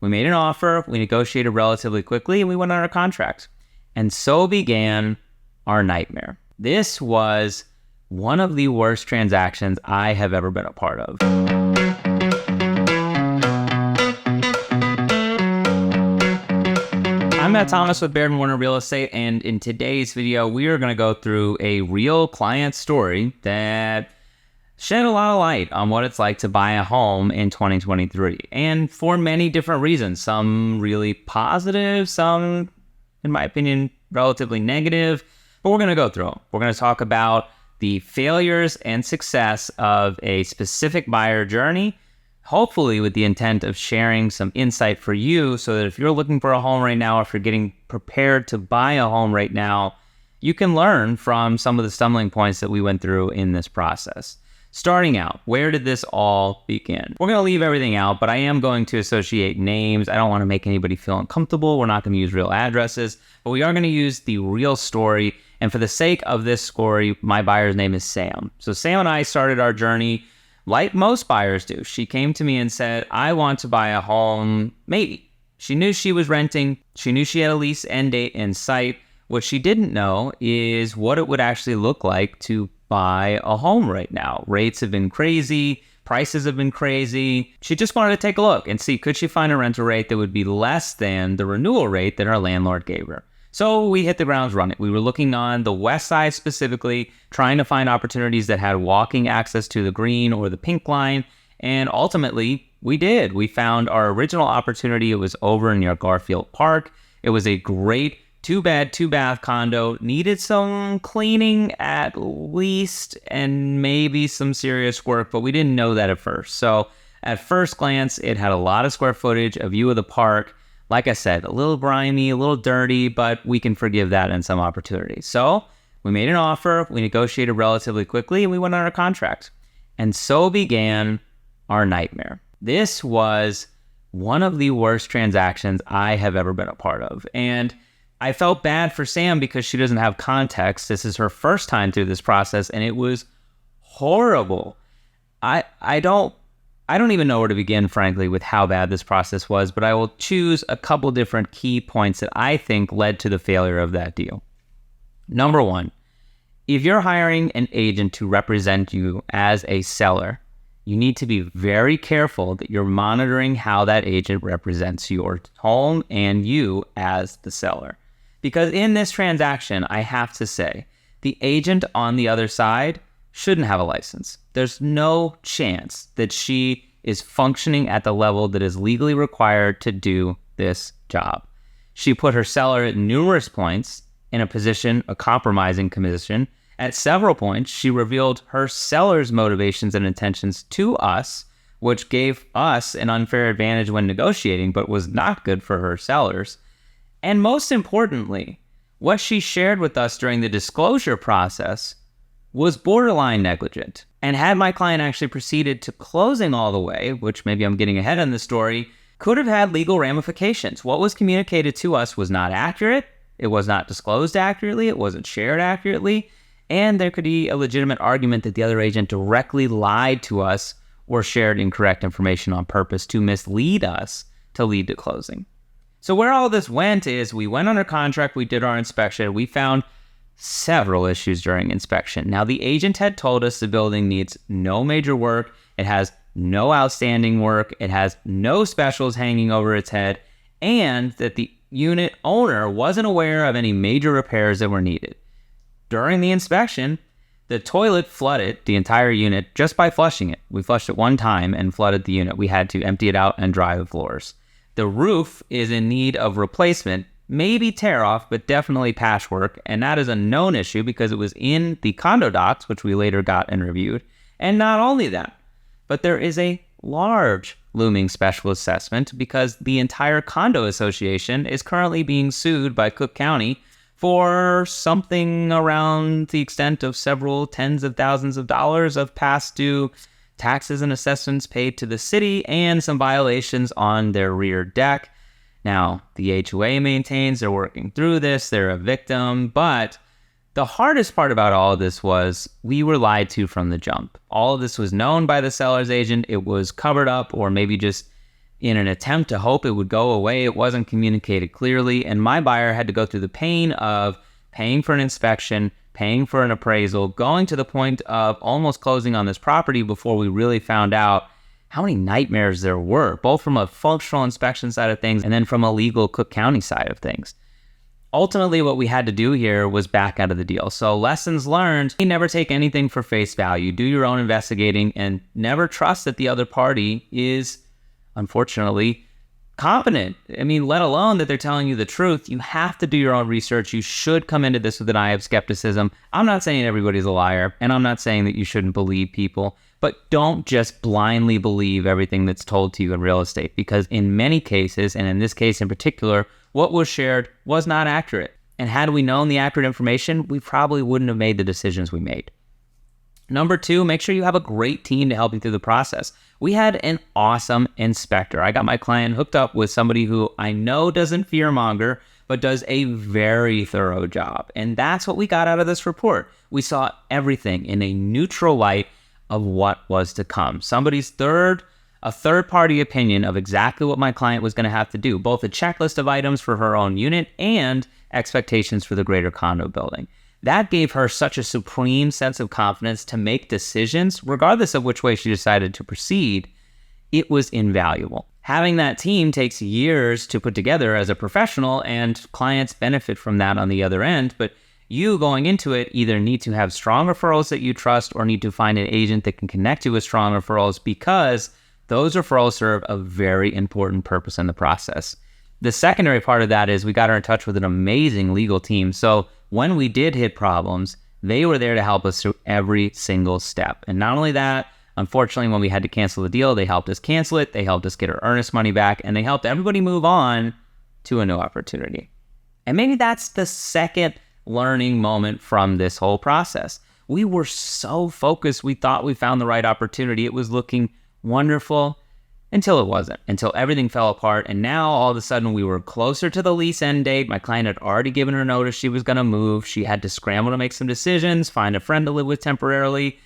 We made an offer, we negotiated relatively quickly, and we went on our contract. And so began our nightmare. This was one of the worst transactions I have ever been a part of. I'm Matt Thomas with Baird & Warner Real Estate, and in today's video, we are going to go through a real client story that shed a lot of light on what it's like to buy a home in 2023, and for many different reasons. Some really positive, some, in my opinion, relatively negative, but we're going to go through them. We're going to talk about the failures and success of a specific buyer journey, hopefully with the intent of sharing some insight for you so that if you're looking for a home right now, or if you're getting prepared to buy a home right now, you can learn from some of the stumbling points that we went through in this process. Starting out, where did this all begin? We're going to leave everything out, but I am going to associate names. I don't want to make anybody feel uncomfortable. We're not going to use real addresses, but we are going to use the real story. And for the sake of this story, my buyer's name is Sam. So Sam and I started our journey like most buyers do. She came to me and said, I want to buy a home, maybe. She knew she was renting. She knew she had a lease end date in sight. What she didn't know is what it would actually look like to buy a home right now. Rates have been crazy. Prices have been crazy. She just wanted to take a look and see, could she find a rental rate that would be less than the renewal rate that her landlord gave her? So we hit the ground running. We were looking on the west side specifically, trying to find opportunities that had walking access to the green or the pink line. And ultimately, we did. We found our original opportunity. It was over near Garfield Park. It was a great 2-bed, 2-bath condo. Needed some cleaning at least, and maybe some serious work, but we didn't know that at first. So at first glance, it had a lot of square footage, a view of the park. Like I said, a little grimy, a little dirty, but we can forgive that in some opportunities. So we made an offer, we negotiated relatively quickly, and we went on our contract. And so began our nightmare. This was one of the worst transactions I have ever been a part of. And I felt bad for Sam because she doesn't have context. This is her first time through this process, and it was horrible. I don't even know where to begin, frankly, with how bad this process was, but I will choose a couple different key points that I think led to the failure of that deal. Number one, if you're hiring an agent to represent you as a seller, you need to be very careful that you're monitoring how that agent represents your home and you as the seller. Because in this transaction, I have to say, the agent on the other side shouldn't have a license. There's no chance that she is functioning at the level that is legally required to do this job. She put her seller at numerous points in a compromising position. At several points, she revealed her seller's motivations and intentions to us, which gave us an unfair advantage when negotiating, but was not good for her sellers. And most importantly, what she shared with us during the disclosure process was borderline negligent. And had my client actually proceeded to closing all the way, which maybe I'm getting ahead on the story, could have had legal ramifications. What was communicated to us was not accurate. It was not disclosed accurately. It wasn't shared accurately. And there could be a legitimate argument that the other agent directly lied to us or shared incorrect information on purpose to mislead us to lead to closing. So where all this went is we went under contract, we did our inspection, we found several issues during inspection. Now, the agent had told us the building needs no major work, it has no outstanding work, it has no specials hanging over its head, and that the unit owner wasn't aware of any major repairs that were needed. During the inspection, the toilet flooded the entire unit just by flushing it. We flushed it one time and flooded the unit. We had to empty it out and dry the floors. The roof is in need of replacement, maybe tear off, but definitely patchwork, and that is a known issue because it was in the condo docs, which we later got and reviewed. And not only that, but there is a large looming special assessment because the entire condo association is currently being sued by Cook County for something around the extent of several tens of thousands of dollars of past due taxes and assessments paid to the city and some violations on their rear deck. Now, the HOA maintains they're working through this, they're a victim, but the hardest part about all of this was we were lied to from the jump. All of this was known by the seller's agent. It was covered up or maybe just in an attempt to hope it would go away. It wasn't communicated clearly, and my buyer had to go through the pain of paying for an inspection, paying for an appraisal, going to the point of almost closing on this property before we really found out how many nightmares there were, both from a functional inspection side of things and then from a legal Cook County side of things. Ultimately, what we had to do here was back out of the deal. So lessons learned, never take anything for face value. Do your own investigating and never trust that the other party is, unfortunately, competent. I mean, let alone that they're telling you the truth. You have to do your own research. You should come into this with an eye of skepticism. I'm not saying everybody's a liar, and I'm not saying that you shouldn't believe people, but don't just blindly believe everything that's told to you in real estate, because in many cases, and in this case in particular, what was shared was not accurate. And had we known the accurate information, we probably wouldn't have made the decisions we made. Number 2, make sure you have a great team to help you through the process. We had an awesome inspector. I got my client hooked up with somebody who I know doesn't fearmonger, but does a very thorough job. And that's what we got out of this report. We saw everything in a neutral light of what was to come. A third-party opinion of exactly what my client was going to have to do, both a checklist of items for her own unit and expectations for the greater condo building. That gave her such a supreme sense of confidence to make decisions, regardless of which way she decided to proceed. It was invaluable. Having that team takes years to put together as a professional, and clients benefit from that on the other end, but you going into it either need to have strong referrals that you trust or need to find an agent that can connect you with strong referrals, because those referrals serve a very important purpose in the process. The secondary part of that is we got her in touch with an amazing legal team. So when we did hit problems, they were there to help us through every single step. And not only that, unfortunately, when we had to cancel the deal, they helped us cancel it, they helped us get our earnest money back, and they helped everybody move on to a new opportunity. And maybe that's the second learning moment from this whole process. We were so focused, we thought we found the right opportunity. It was looking wonderful until it wasn't, until everything fell apart. And now all of a sudden we were closer to the lease end date. My client had already given her notice she was going to move. She had to scramble to make some decisions, find a friend to live with temporarily,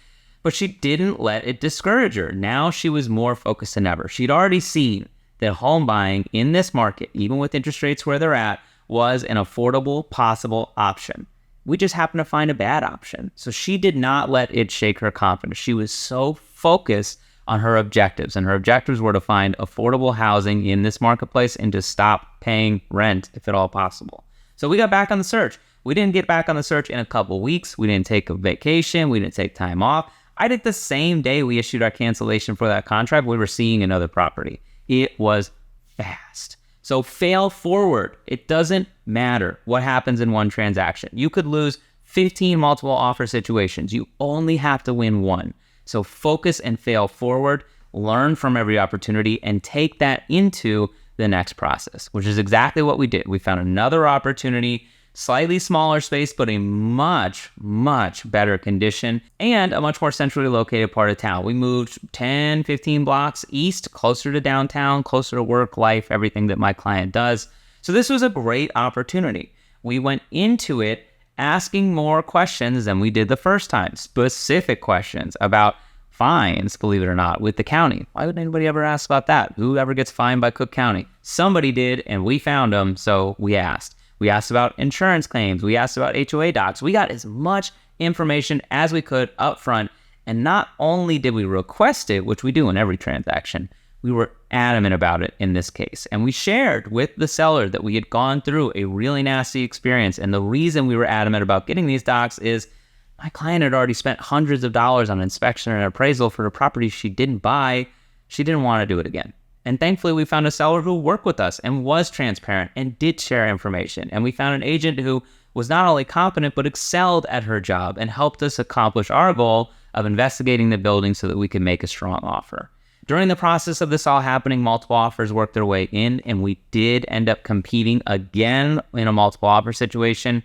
but she didn't let it discourage her. Now she was more focused than ever. She'd already seen that home buying in this market, even with interest rates where they're at, was an affordable possible option. We just happened to find a bad option. So she did not let it shake her confidence. She was so focused on her objectives, and her objectives were to find affordable housing in this marketplace and to stop paying rent if at all possible. So we got back on the search. We didn't get back on the search in a couple weeks. We didn't take a vacation. We didn't take time off. I think the same day we issued our cancellation for that contract, we were seeing another property. It was fast. So fail forward. It doesn't matter what happens in one transaction. You could lose 15 multiple offer situations. You only have to win one. So focus and fail forward, learn from every opportunity, and take that into the next process, which is exactly what we did. We found another opportunity, slightly smaller space, but a much, much better condition and a much more centrally located part of town. We moved 10, 15 blocks east, closer to downtown, closer to work, life, everything that my client does. So this was a great opportunity. We went into it asking more questions than we did the first time, specific questions about fines, believe it or not, with the county. Why would anybody ever ask about that? Who ever gets fined by Cook County? Somebody did, and we found them, so we asked. We asked about insurance claims. We asked about HOA docs. We got as much information as we could up front, and not only did we request it, which we do in every transaction, we were adamant about it in this case. And we shared with the seller that we had gone through a really nasty experience. And the reason we were adamant about getting these docs is my client had already spent hundreds of dollars on inspection and appraisal for a property she didn't buy. She didn't want to do it again. And thankfully, we found a seller who worked with us and was transparent and did share information. And we found an agent who was not only competent, but excelled at her job and helped us accomplish our goal of investigating the building so that we could make a strong offer. During the process of this all happening, multiple offers worked their way in, and we did end up competing again in a multiple offer situation.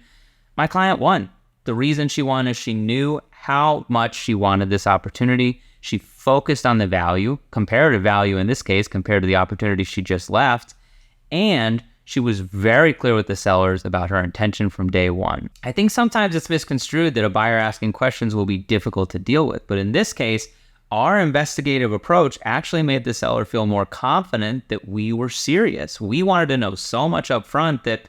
My client won. The reason she won is she knew how much she wanted this opportunity. She focused on the value, comparative value in this case, compared to the opportunity she just left, and she was very clear with the sellers about her intention from day one. I think sometimes it's misconstrued that a buyer asking questions will be difficult to deal with, but in this case, our investigative approach actually made the seller feel more confident that we were serious. We wanted to know so much up front that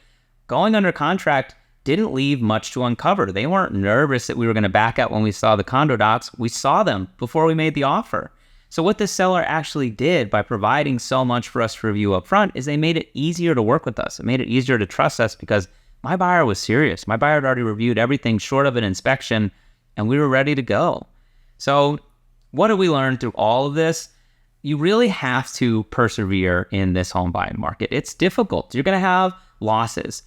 going under contract didn't leave much to uncover. They weren't nervous that we were going to back out when we saw the condo docs. We saw them before we made the offer. So what the seller actually did by providing so much for us to review up front is they made it easier to work with us. It made it easier to trust us because my buyer was serious. My buyer had already reviewed everything short of an inspection, and we were ready to go. So what did we learn through all of this? You really have to persevere in this home buying market. It's difficult. You're going to have losses.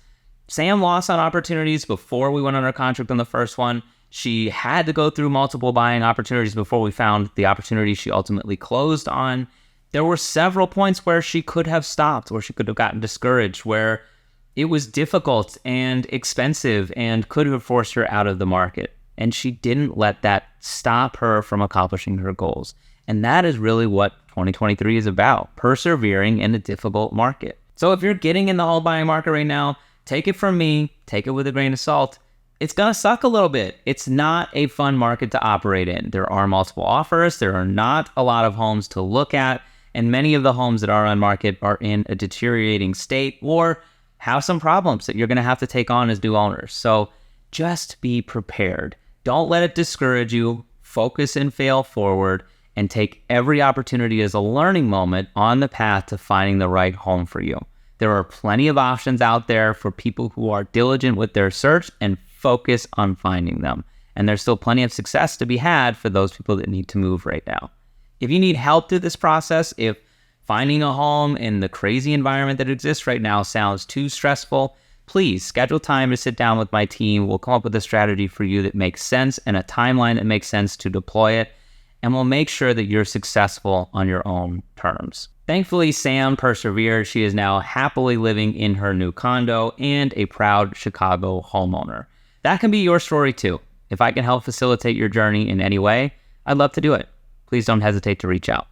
Sam lost on opportunities before we went under contract on the first one. She had to go through multiple buying opportunities before we found the opportunity she ultimately closed on. There were several points where she could have stopped, where she could have gotten discouraged, where it was difficult and expensive and could have forced her out of the market. And she didn't let that stop her from accomplishing her goals. And that is really what 2023 is about, persevering in a difficult market. So if you're getting in the home buying market right now, take it from me, take it with a grain of salt. It's going to suck a little bit. It's not a fun market to operate in. There are multiple offers. There are not a lot of homes to look at. And many of the homes that are on market are in a deteriorating state or have some problems that you're going to have to take on as new owners. So just be prepared. Don't let it discourage you. Focus and fail forward and take every opportunity as a learning moment on the path to finding the right home for you. There are plenty of options out there for people who are diligent with their search and focus on finding them. And there's still plenty of success to be had for those people that need to move right now. If you need help through this process, if finding a home in the crazy environment that exists right now sounds too stressful, please schedule time to sit down with my team. We'll come up with a strategy for you that makes sense and a timeline that makes sense to deploy it. And we'll make sure that you're successful on your own terms. Thankfully, Sam persevered. She is now happily living in her new condo and a proud Chicago homeowner. That can be your story too. If I can help facilitate your journey in any way, I'd love to do it. Please don't hesitate to reach out.